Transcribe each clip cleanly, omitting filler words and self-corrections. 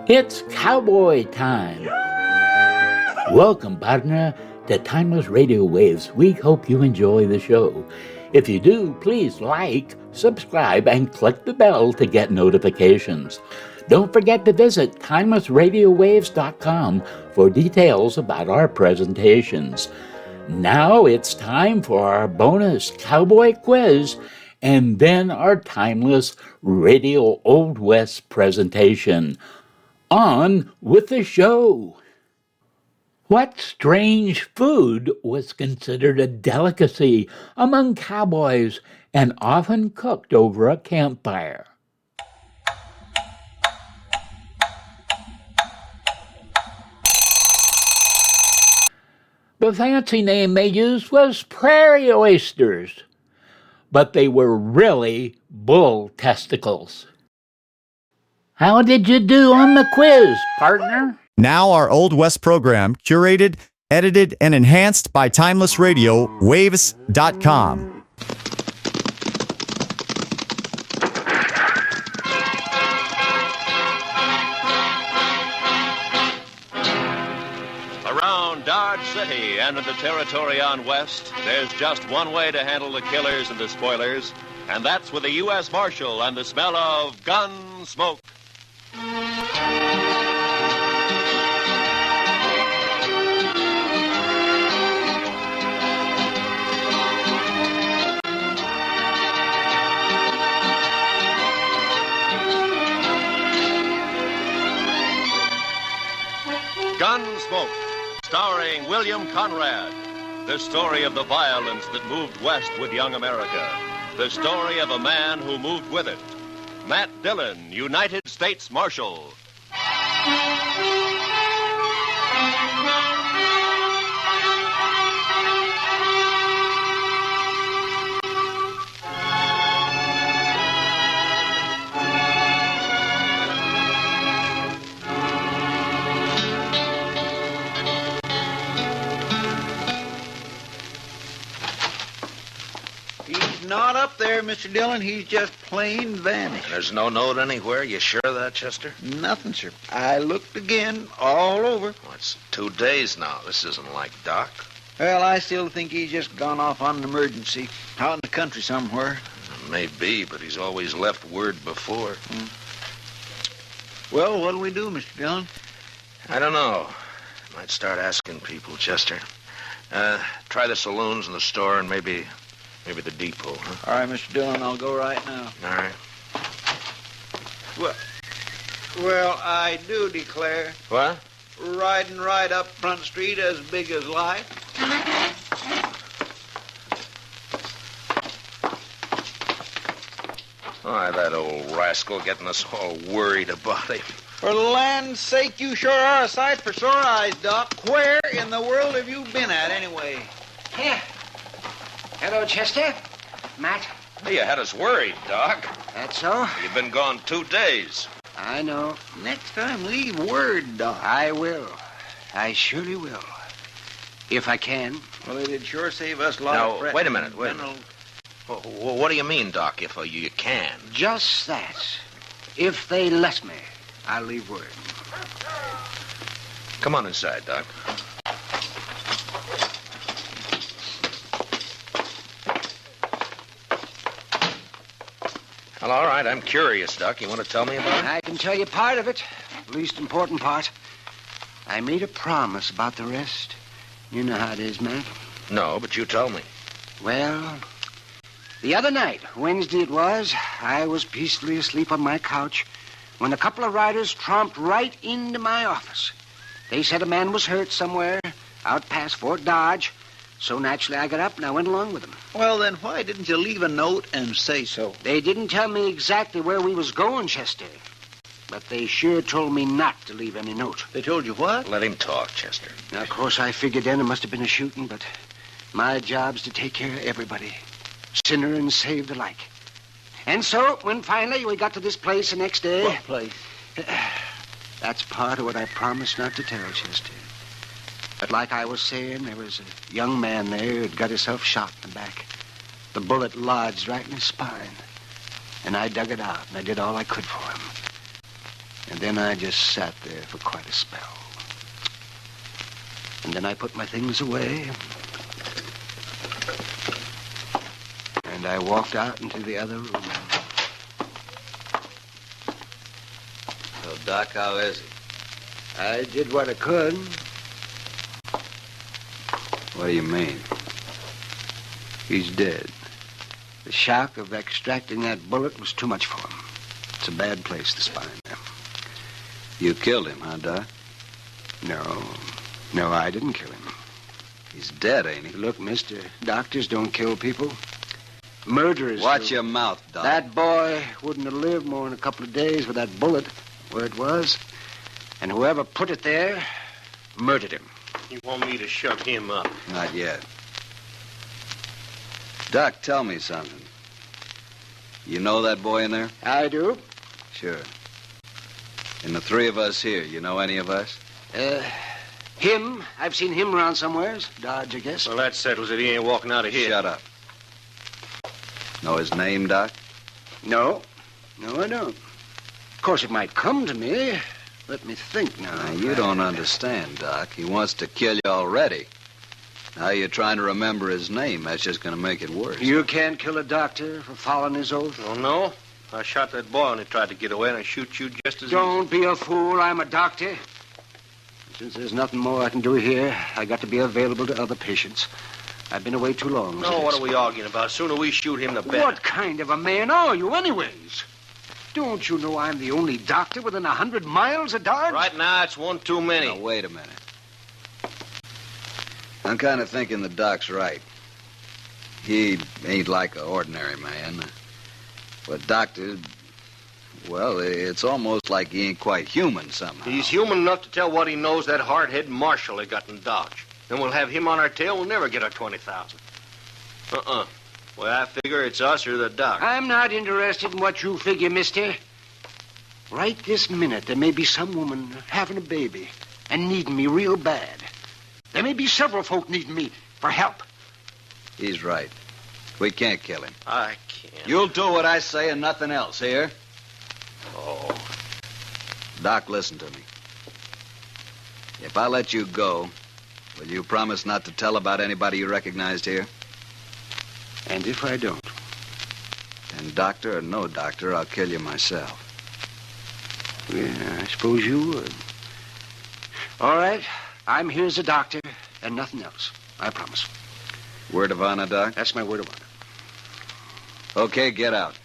It's cowboy time. Welcome, partner, to Timeless Radio Waves. We hope you enjoy the show. If you do, please like, subscribe, and click the bell to get notifications. Don't forget to visit timelessradiowaves.com for details about our presentations. Now it's time for our bonus Cowboy Quiz and then our Timeless Radio Old West presentation. On with the show. What strange food was considered a delicacy among cowboys and often cooked over a campfire? The fancy name they used was prairie oysters, but they were really bull testicles. How did you do on the quiz, partner? Now our Old West program, curated, edited, and enhanced by Timeless Radio, waves.com. Around Dodge City and in the territory on West, there's just one way to handle the killers and the spoilers, and that's with a U.S. Marshal and the smell of Gunsmoke. Gunsmoke, starring William Conrad. The story of the violence that moved west with young America. The story of a man who moved with it. Matt Dillon, United States Marshal. Not up there, Mr. Dillon. He's just plain vanished. There's no note anywhere? You sure of that, Chester? Nothing, sir. I looked again, all over. Well, it's 2 days now. This isn't like Doc. Well, I still think he's just gone off on an emergency. Out in the country somewhere. Maybe, but he's always left word before. Well, what'll we do, Mr. Dillon? I don't know. Might start asking people, Chester. Try the saloons and the store and maybe the depot, huh? All right, Mr. Dillon, I'll go right now. All right. Well, I do declare. What? Riding right up Front Street as big as life. Why, that old rascal getting us all worried about him. For the land's sake, you sure are a sight for sore eyes, Doc. Where in the world have you been at, anyway? Here. Hello, Chester. Matt. Hey, you had us worried, Doc. That's so? You've been gone 2 days. I know. Next time, leave word, Doc. I will. I surely will. If I can. Well, it'd sure save us a lot Now, of fretting. wait a minute. What do you mean, Doc, if you can? Just that. If they let me, I'll leave word. Come on inside, Doc. Well, all right, I'm curious, Doc. You want to tell me about it? I can tell you part of it. Least important part. I made a promise about the rest. You know how it is, Matt. No, but you tell me. Well, the other night, Wednesday it was, I was peacefully asleep on my couch when a couple of riders tromped right into my office. They said a man was hurt somewhere out past Fort Dodge. So naturally, I got up and I went along with them. Well, then why didn't you leave a note and say so? They didn't tell me exactly where we was going, Chester. But they sure told me not to leave any note. They told you what? Let him talk, Chester. Now, of course, I figured then it must have been a shooting, but my job's to take care of everybody. Sinner and saved alike. And so, when finally we got to this place the next day... What place? That's part of what I promised not to tell, Chester. But like I was saying, there was a young man there who'd got himself shot in the back. The bullet lodged right in his spine. And I dug it out, and I did all I could for him. And then I just sat there for quite a spell. And then I put my things away. And I walked out into the other room. So, Doc, how is he? I did what I could. What do you mean? He's dead. The shock of extracting that bullet was too much for him. It's a bad place, the spine. You killed him, huh, Doc? No, I didn't kill him. He's dead, ain't he? Look, mister, doctors don't kill people. Murderers Watch do. your mouth, Doc. That boy wouldn't have lived more than a couple of days with that bullet where it was. And whoever put it there murdered him. You want me to shut him up? Not yet. Doc, tell me something. You know that boy in there? I do. Sure. And the three of us here, you know any of us? Him. I've seen him around somewheres. Dodge, I guess. Well, that settles it. He ain't walking out of here. Shut up. Know his name, Doc? No, I don't. Of course, it might come to me. Let me think now. Now, you don't understand, Doc. He wants to kill you already. Now you're trying to remember his name. That's just going to make it worse. You can't kill a doctor for following his oath. Oh, no? I shot that boy when he tried to get away, and I shoot you just as Don't be a fool. I'm a doctor. Since there's nothing more I can do here, I got to be available to other patients. I've been away too long. No, what are we arguing about? Sooner we shoot him, the better. What kind of a man are you, anyways? Don't you know I'm the only doctor within 100 miles of Dodge? Right now, it's one too many. Now, wait a minute. I'm kind of thinking the Doc's right. He ain't like an ordinary man. But Doctor, well, it's almost like he ain't quite human somehow. He's human enough to tell what he knows that hard-headed Marshal they got in Dodge. Then we'll have him on our tail. We'll never get our 20,000. Well, I figure it's us or the Doc. I'm not interested in what you figure, mister. Right this minute, there may be some woman having a baby and needing me real bad. There may be several folk needing me for help. He's right. We can't kill him. I can't. You'll do what I say and nothing else, here? Oh. Doc, listen to me. If I let you go, will you promise not to tell about anybody you recognized here? And if I don't? And doctor or no doctor, I'll kill you myself. Yeah, I suppose you would. All right. I'm here as a doctor and nothing else. I promise. Word of honor, Doc? That's my word of honor. Okay, get out.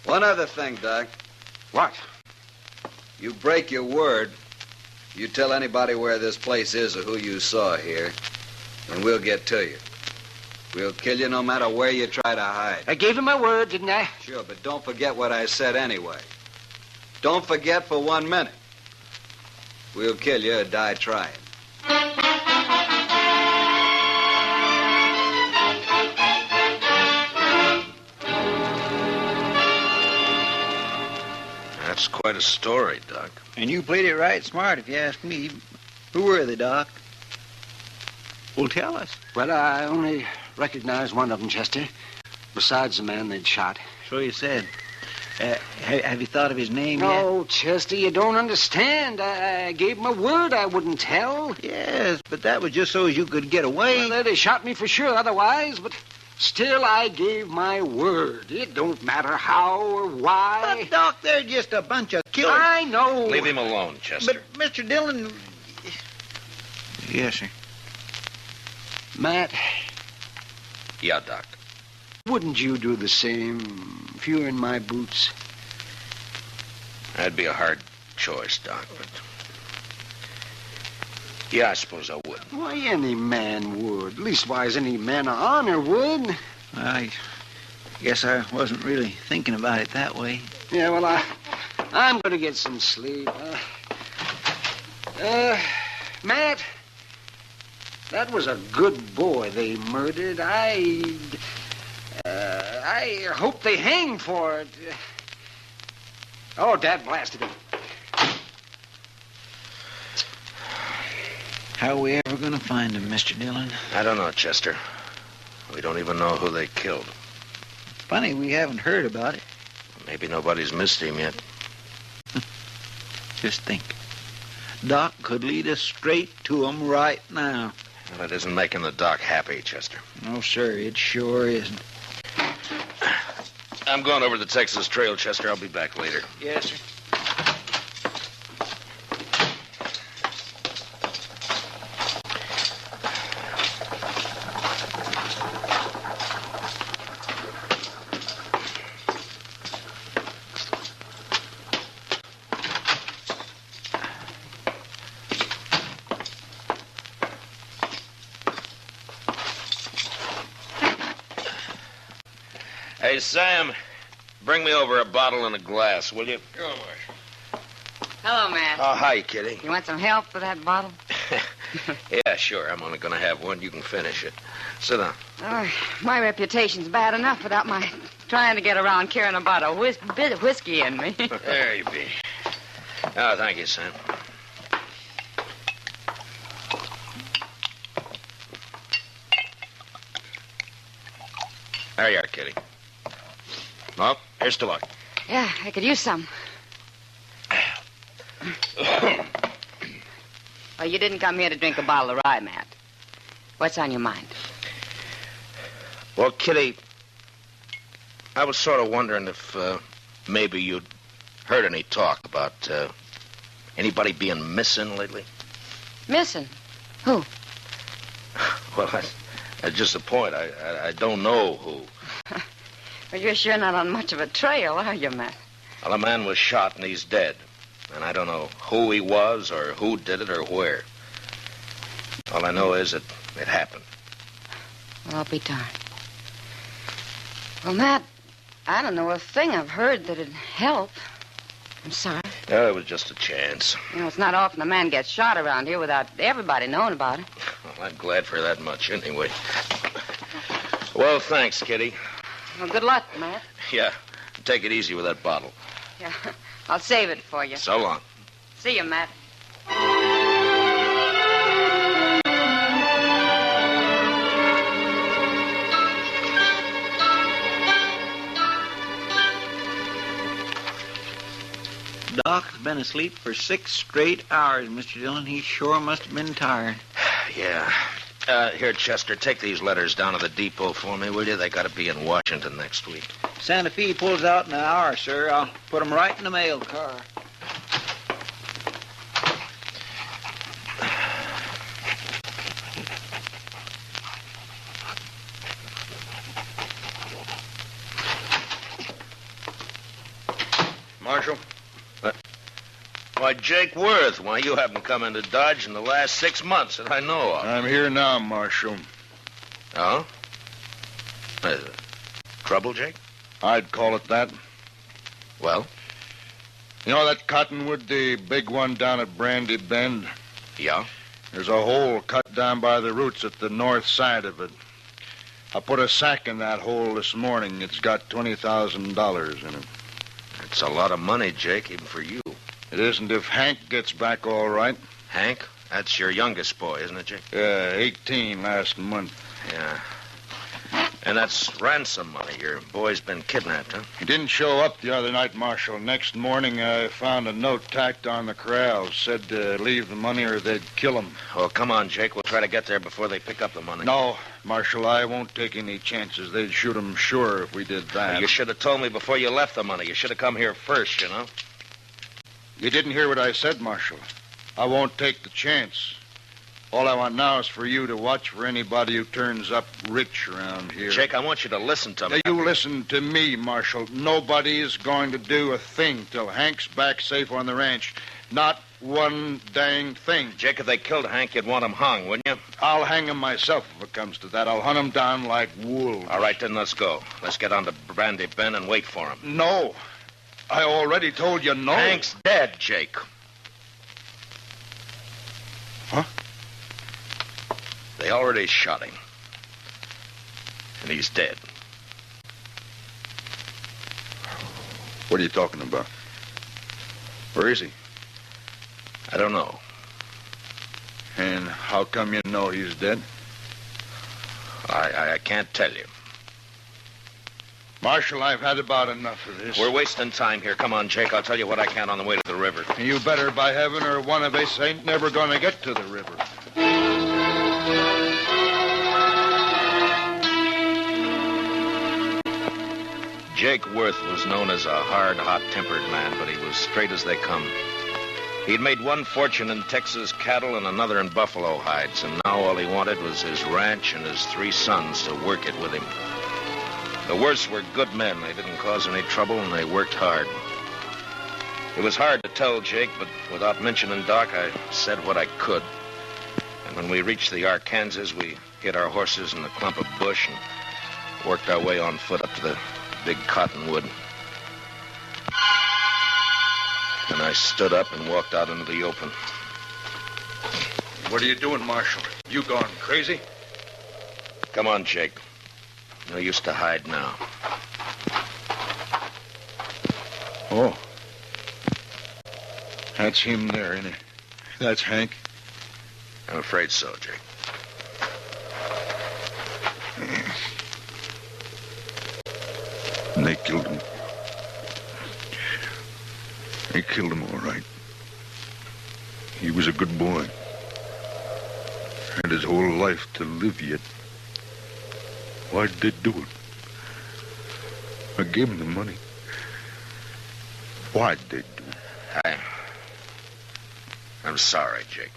One other thing, Doc. What? You break your word, you tell anybody where this place is or who you saw here, and we'll get to you. We'll kill you no matter where you try to hide. I gave him my word, didn't I? Sure, but don't forget what I said anyway. Don't forget for 1 minute. We'll kill you or die trying. That's quite a story, Doc. And you played it right smart, if you ask me. Who were they, Doc? Well, tell us. Well, I only recognized one of them, Chester, besides the man they'd shot. So you said. Have you thought of his name yet? No, Chester, you don't understand. I gave him a word I wouldn't tell. Yes, but that was just so as you could get away. Well, they'd have shot me for sure otherwise, but still I gave my word. It don't matter how or why. But, Doc, they're just a bunch of killers. I know. Leave him alone, Chester. But, Mr. Dillon... Yes, sir. Matt, Yeah, Doc. wouldn't you do the same if you were in my boots? That'd be a hard choice, Doc, but... Yeah, I suppose I would. Why, any man would. Leastwise, any man of honor would. I guess I wasn't really thinking about it that way. Yeah, well, I'm going to get some sleep. Matt, that was a good boy they murdered. I hope they hang for it. Oh, Dad blasted him. How are we ever going to find him, Mr. Dillon? I don't know, Chester. We don't even know who they killed. Funny, we haven't heard about it. Maybe nobody's missed him yet. Just think. Doc could lead us straight to 'em right now. Well, it isn't making the doc happy, Chester. No, sir, it sure isn't. I'm going over the Texas Trail, Chester. I'll be back later. Yes, sir. Hey, Sam, bring me over a bottle and a glass, will you? Sure, Marshal. Hello, Matt. Oh, hi, Kitty. You want some help with that bottle? Yeah, sure. I'm only going to have one. You can finish it. Sit down. Oh, my reputation's bad enough without my trying to get around carrying about a bit of whiskey in me. There you be. Oh, thank you, Sam. There you are, Kitty. Well, here's to luck. Yeah, I could use some. Well, you didn't come here to drink a bottle of rye, Matt. What's on your mind? Well, Kitty, I was sort of wondering if maybe you'd heard any talk about anybody being missing lately. Missing? Who? Well, that's just the point. I don't know who. Well, you're sure not on much of a trail, are you, Matt? Well, a man was shot and he's dead. And I don't know who he was or who did it or where. All I know is that it happened. Well, I'll be darned. Well, Matt, I don't know a thing I've heard that'd help. I'm sorry. Oh, it was just a chance. You know, it's not often a man gets shot around here without everybody knowing about it. Well, I'm glad for that much anyway. Well, thanks, Kitty. Well, good luck, Matt. Yeah, take it easy with that bottle. Yeah, I'll save it for you. So long. See you, Matt. Doc's been asleep for 6 straight hours, Mr. Dillon. He sure must have been tired. Yeah. Here, Chester, take these letters down to the depot for me, will you? They got to be in Washington next week. Santa Fe pulls out in an hour, sir. I'll put 'em right in the mail car. Marshal? Why, Jake Worth, why, you haven't come into Dodge in the last 6 months that I know of. I'm here now, Marshal. Oh? Trouble, Jake? I'd call it that. Well? You know that cottonwood, the big one down at Brandy Bend? Yeah? There's a hole cut down by the roots at the north side of it. I put a sack in that hole this morning. It's got $20,000 in it. That's a lot of money, Jake, even for you. It isn't if Hank gets back all right. Hank? That's your youngest boy, isn't it, Jake? Yeah, 18 last month. Yeah. And that's ransom money. Your boy's been kidnapped, huh? He didn't show up the other night, Marshal. Next morning, I found a note tacked on the corral. Said to leave the money or they'd kill him. Oh, come on, Jake. We'll try to get there before they pick up the money. No, Marshal, I won't take any chances. They'd shoot him sure if we did that. You should have told me before you left the money. You should have come here first, you know? You didn't hear what I said, Marshal. I won't take the chance. All I want now is for you to watch for anybody who turns up rich around here. Jake, I want you to listen to me. Now, you listen to me, Marshal. Nobody is going to do a thing till Hank's back safe on the ranch. Not one dang thing. Jake, if they killed Hank, you'd want him hung, wouldn't you? I'll hang him myself if it comes to that. I'll hunt him down like wolves. All right, then let's go. Let's get on to Brandy Bend and wait for him. No. I already told you no. Hank's dead, Jake. Huh? They already shot him. And he's dead. What are you talking about? Where is he? I don't know. And how come you know he's dead? I can't tell you. Marshal, I've had about enough of this. We're wasting time here. Come on, Jake. I'll tell you what I can on the way to the river. You better, by heaven, or one of us ain't never gonna get to the river. Jake Worth was known as a hard, hot-tempered man, but he was straight as they come. He'd made one fortune in Texas cattle and another in buffalo hides, and now all he wanted was his ranch and his 3 sons to work it with him. The Worths were good men. They didn't cause any trouble, and they worked hard. It was hard to tell Jake, but without mentioning Doc, I said what I could. And when we reached the Arkansas, we hid our horses in a clump of bush and worked our way on foot up to the big cottonwood. And I stood up and walked out into the open. What are you doing, Marshal? You gone crazy? Come on, Jake. No use to hide now. Oh. That's him there, ain't it? That's Hank. I'm afraid so, Jake. And they killed him. They killed him all right. He was a good boy. Had his whole life to live yet. Why'd they do it? I gave him the money. Why'd they do it? I'm sorry, Jake.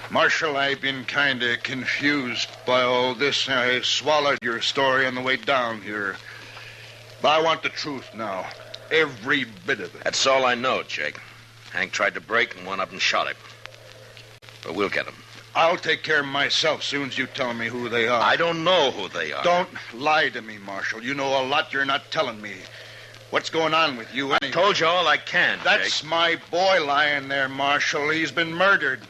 Marshal, I've been kind of confused by all this. I swallowed your story on the way down here. But I want the truth now. Every bit of it. That's all I know, Jake. Hank tried to break and went up and shot him. But we'll get him. I'll take care of myself soon as you tell me who they are. I don't know who they are. Don't lie to me, Marshal. You know a lot you're not telling me. What's going on with you anyway? I told you all I can, That's Jake. my boy lying there, Marshal. He's been murdered.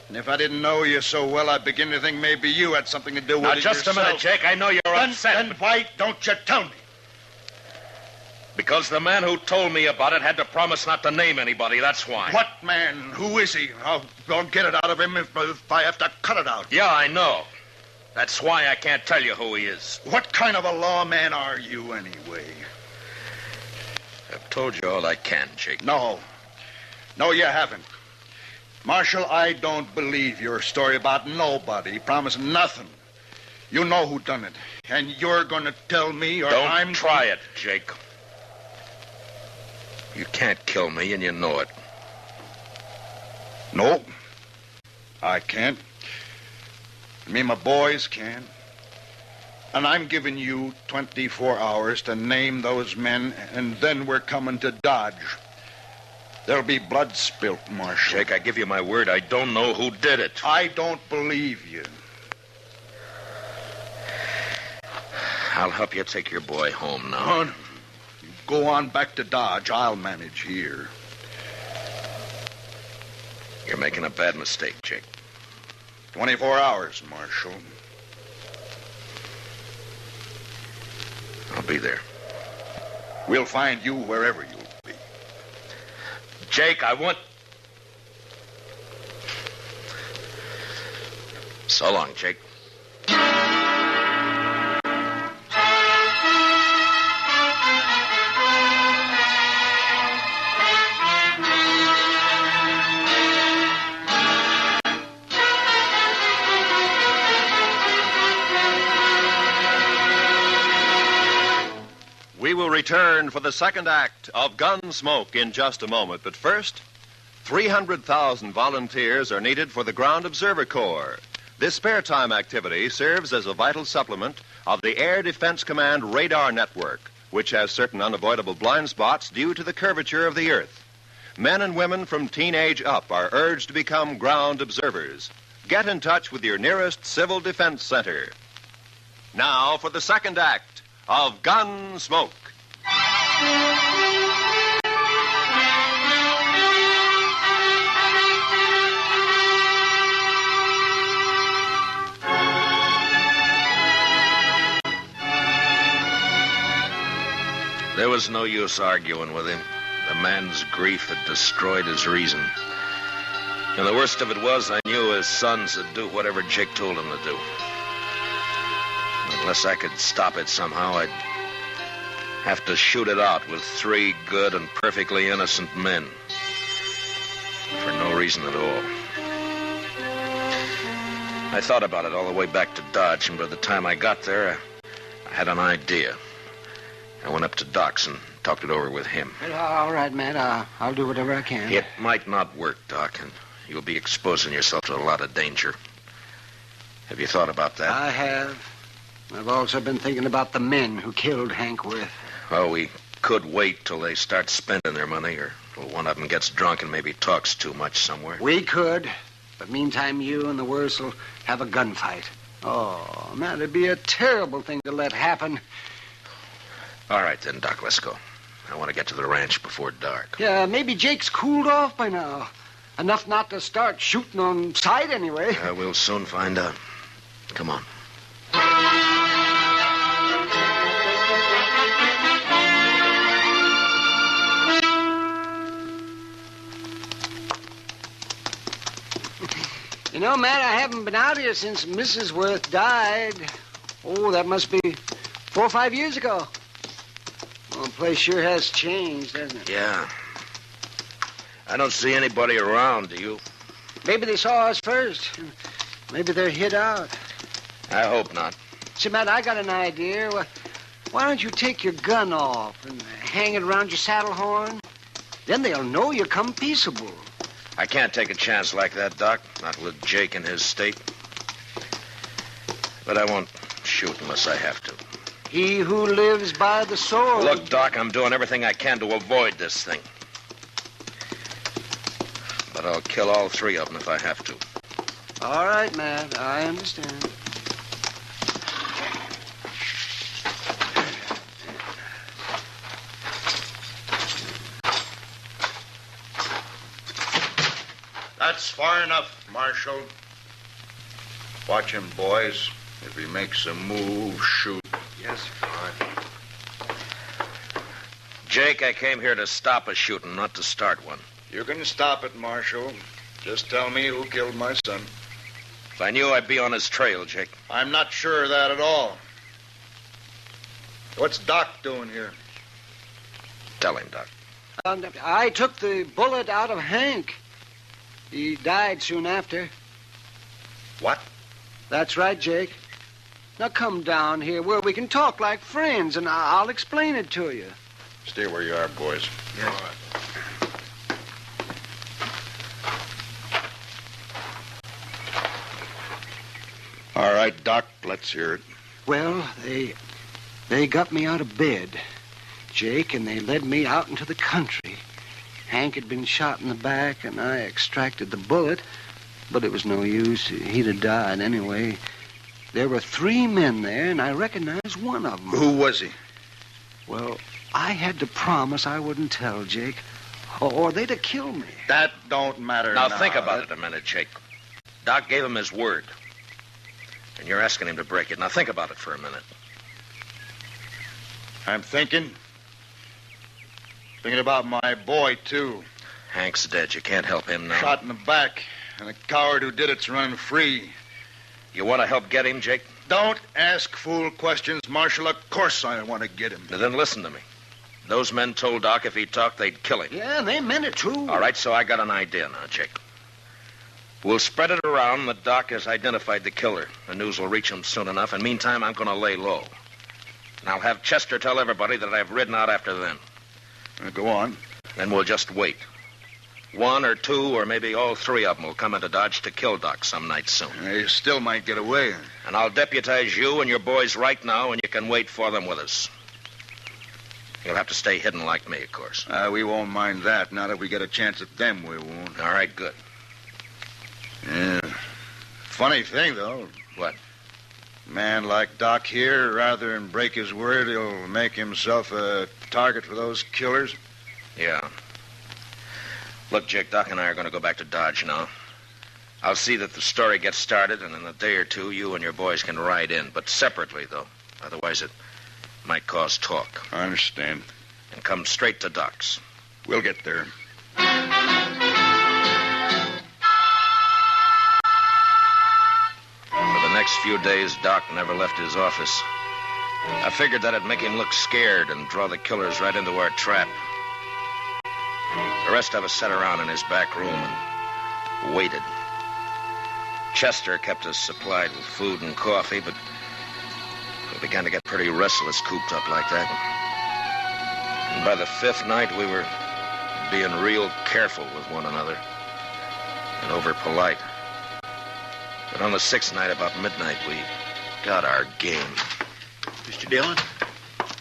And if I didn't know you so well, I'd begin to think maybe you had something to do with Now, it just yourself. a minute, Jake. I know you're upset. Then why don't you tell me? Because the man who told me about it had to promise not to name anybody, that's why. What man? Who is he? I'll get it out of him if I have to cut it out. Yeah, I know. That's why I can't tell you who he is. What kind of a lawman are you, anyway? I've told you all I can, Jake. No, you haven't. Marshal, I don't believe your story about nobody promising nothing. You know who done it, and you're going to tell me, or Don't try it, Jake. You can't kill me, and you know it. No, I can't. Me and my boys can. And I'm giving you 24 hours to name those men, and then we're coming to Dodge. There'll be blood spilt, Marshal. Jake, I give you my word, I don't know who did it. I don't believe you. I'll help you take your boy home now. Go on back to Dodge. I'll manage here. You're making a bad mistake, Jake. 24 hours, Marshal. I'll be there. We'll find you wherever you'll be. Jake, I want... So long, Jake. We will return for the second act of Gunsmoke in just a moment. But first, 300,000 volunteers are needed for the Ground Observer Corps. This spare time activity serves as a vital supplement of the Air Defense Command radar network, which has certain unavoidable blind spots due to the curvature of the Earth. Men and women from teenage up are urged to become ground observers. Get in touch with your nearest Civil Defense Center. Now for the second act of Gunsmoke. There was no use arguing with him. The man's grief had destroyed his reason. And the worst of it was, I knew his sons would do whatever Jake told them to do. Unless I could stop it somehow, I'd have to shoot it out with 3 good and perfectly innocent men. For no reason at all. I thought about it all the way back to Dodge, and by the time I got there, I had an idea. I went up to Doc's and talked it over with him. All right, Matt. I'll do whatever I can. It might not work, Doc, and you'll be exposing yourself to a lot of danger. Have you thought about that? I have. I've also been thinking about the men who killed Hank Worth. Well, we could wait till they start spending their money, or till one of them gets drunk and maybe talks too much somewhere. We could. But meantime, you and the Worths will have a gunfight. Oh, man, it'd be a terrible thing to let happen. All right, then, Doc, let's go. I want to get to the ranch before dark. Yeah, maybe Jake's cooled off by now. Enough not to start shooting on sight anyway. We'll soon find out. Come on. You know, Matt, I haven't been out here since Mrs. Worth died. Oh, that must be 4 or 5 years ago. Well, the place sure has changed, hasn't it? Yeah. I don't see anybody around, do you? Maybe they saw us first. Maybe they're hid out. I hope not. See, Matt, I got an idea. Why don't you take your gun off and hang it around your saddle horn? Then they'll know you come peaceable. I can't take a chance like that, Doc. Not with Jake in his state. But I won't shoot unless I have to. He who lives by the sword. Look, Doc, I'm doing everything I can to avoid this thing. But I'll kill all 3 of them if I have to. All right, Matt. I understand. That's far enough, Marshal. Watch him, boys. If he makes a move, shoot. Yes, sir. All right. Jake, I came here to stop a shooting, not to start one. You can stop it, Marshal. Just tell me who killed my son. If I knew, I'd be on his trail, Jake. I'm not sure of that at all. What's Doc doing here? Tell him, Doc. I took the bullet out of Hank. He died soon after. What? That's right, Jake. Now come down here where we can talk like friends, and I'll explain it to you. Stay where you are, boys. Yes. All right. All right, Doc, let's hear it. Well, they got me out of bed, Jake, and they led me out into the country. Hank had been shot in the back, and I extracted the bullet, but it was no use. He'd have died anyway. There were 3 men there, and I recognized one of them. Who was he? Well, I had to promise I wouldn't tell, Jake, or they'd have killed me. That don't matter Now, think about it a minute, Jake. Doc gave him his word. And you're asking him to break it. Now, think about it for a minute. I'm thinking. Thinking about my boy, too. Hank's dead. You can't help him now. Shot in the back. And the coward who did it's running free. You want to help get him, Jake? Don't ask fool questions, Marshal. Of course I want to get him. Now, then listen to me. Those men told Doc if he talked, they'd kill him. Yeah, and they meant it, too. All right, so I got an idea now, Jake. We'll spread it around that Doc has identified the killer. The news will reach him soon enough, and meantime, I'm going to lay low. And I'll have Chester tell everybody that I've ridden out after them. Go on. Then we'll just wait. 1 or 2 or maybe all 3 of them will come into Dodge to kill Doc some night soon. They still might get away. And I'll deputize you and your boys right now, and you can wait for them with us. You'll have to stay hidden like me, of course. We won't mind that. Not if we get a chance at them, we won't. All right, good. Yeah. Funny thing, though. What? Man like Doc here, rather than break his word, he'll make himself a target for those killers. Yeah. Look, Jake, Doc and I are going to go back to Dodge now. I'll see that the story gets started, and in a day or 2, you and your boys can ride in. But separately, though. Otherwise, it might cause talk. I understand. And come straight to Doc's. We'll get there. For the next few days, Doc never left his office. I figured that'd make him look scared and draw the killers right into our trap. The rest of us sat around in his back room and waited. Chester kept us supplied with food and coffee, but we began to get pretty restless cooped up like that. And by the fifth night, we were being real careful with one another and over-polite. But on the sixth night, about midnight, we got our game. Mr. Dillon,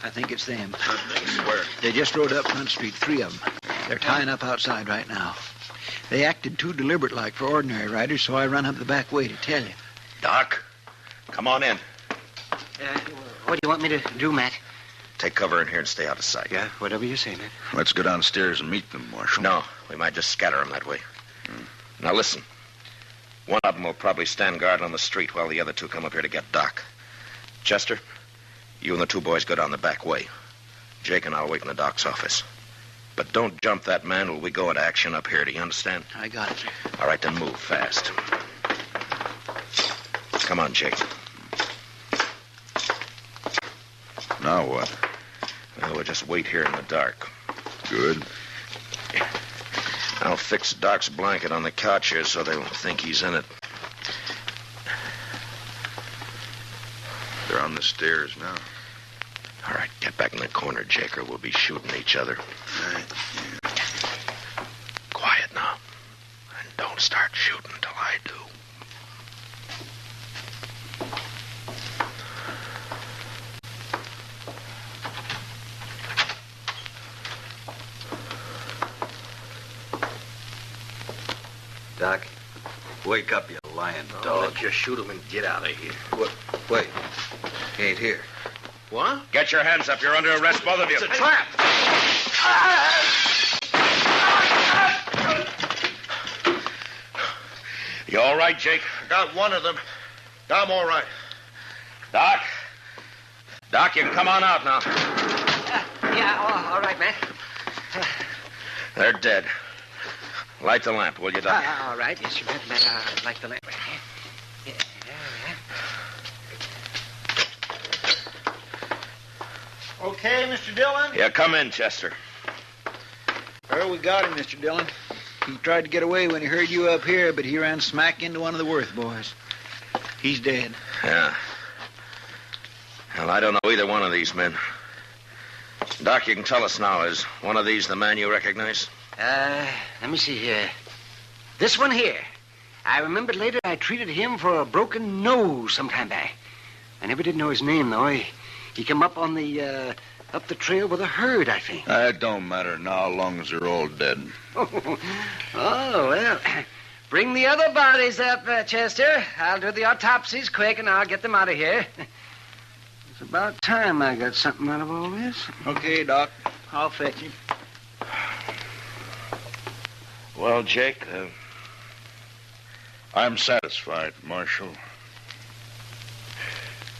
I think it's them. Where? They just rode up Front Street, 3 of them. They're tying up outside right now. They acted too deliberate-like for ordinary riders, so I run up the back way to tell you. Doc, come on in. What do you want me to do, Matt? Take cover in here and stay out of sight. Yeah, whatever you say, man. Let's go downstairs and meet them, Marshal. No, we might just scatter them that way. Now listen. One of them will probably stand guard on the street while the other two come up here to get Doc. Chester, you and the two boys go down the back way. Jake and I'll wait in the Doc's office. But don't jump that man till we go into action up here. Do you understand? I got it, sir. All right, then move fast. Come on, Jake. Now what? Well, we'll just wait here in the dark. Good. I'll fix Doc's blanket on the couch here so they'll think he's in it. They're on the stairs now. All right, get back in the corner, Jake, or we'll be shooting each other. All right. Quiet now. And don't start shooting till I do. Doc, wake up, you lying dog. Let's just shoot him and get out of here. What? Wait. He ain't here. What? Get your hands up. You're under arrest, both of you. It's a trap. You all right, Jake? Got one of them. I'm all right. Doc? Doc, you can come on out now. Yeah, all right, Matt. They're dead. Light the lamp, will you, Doc? All right. Yes, you bet, Matt. I'd like the lamp. Yeah, Okay, Mr. Dillon? Yeah, come in, Chester. Well, we got him, Mr. Dillon. He tried to get away when he heard you up here, but he ran smack into one of the Worth boys. He's dead. Yeah. Well, I don't know either one of these men. Doc, you can tell us now. Is one of these the man you recognize? Let me see here. This one here. I remembered later I treated him for a broken nose some time back. I never did know his name, though. He came up on the, up the trail with a herd, I think. It don't matter now, long as they're all dead. Oh, well. Bring the other bodies up, Chester. I'll do the autopsies quick, and I'll get them out of here. It's about time I got something out of all this. Okay, Doc. I'll fetch him. Well, Jake, I'm satisfied, Marshal.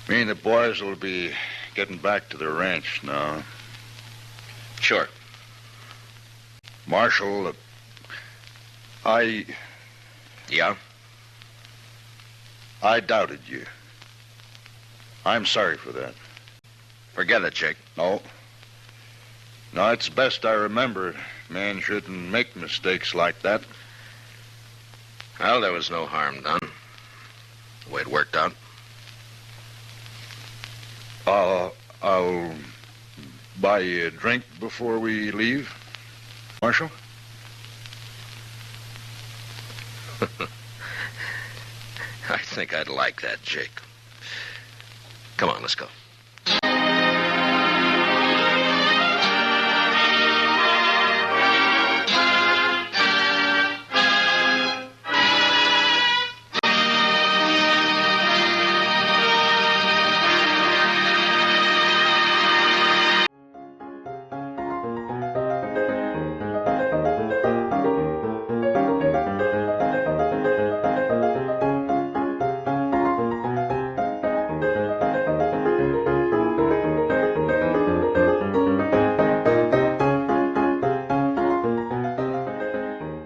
Me and the boys will be getting back to the ranch now. sure. Marshal, I Yeah? doubted you. I'm sorry for that. Forget it, Jake. No, it's best I remember. Man shouldn't make mistakes like that. Well, there was no harm done. The way it worked out. I'll buy you a drink before we leave, Marshal. I think I'd like that, Jake. Come on, let's go.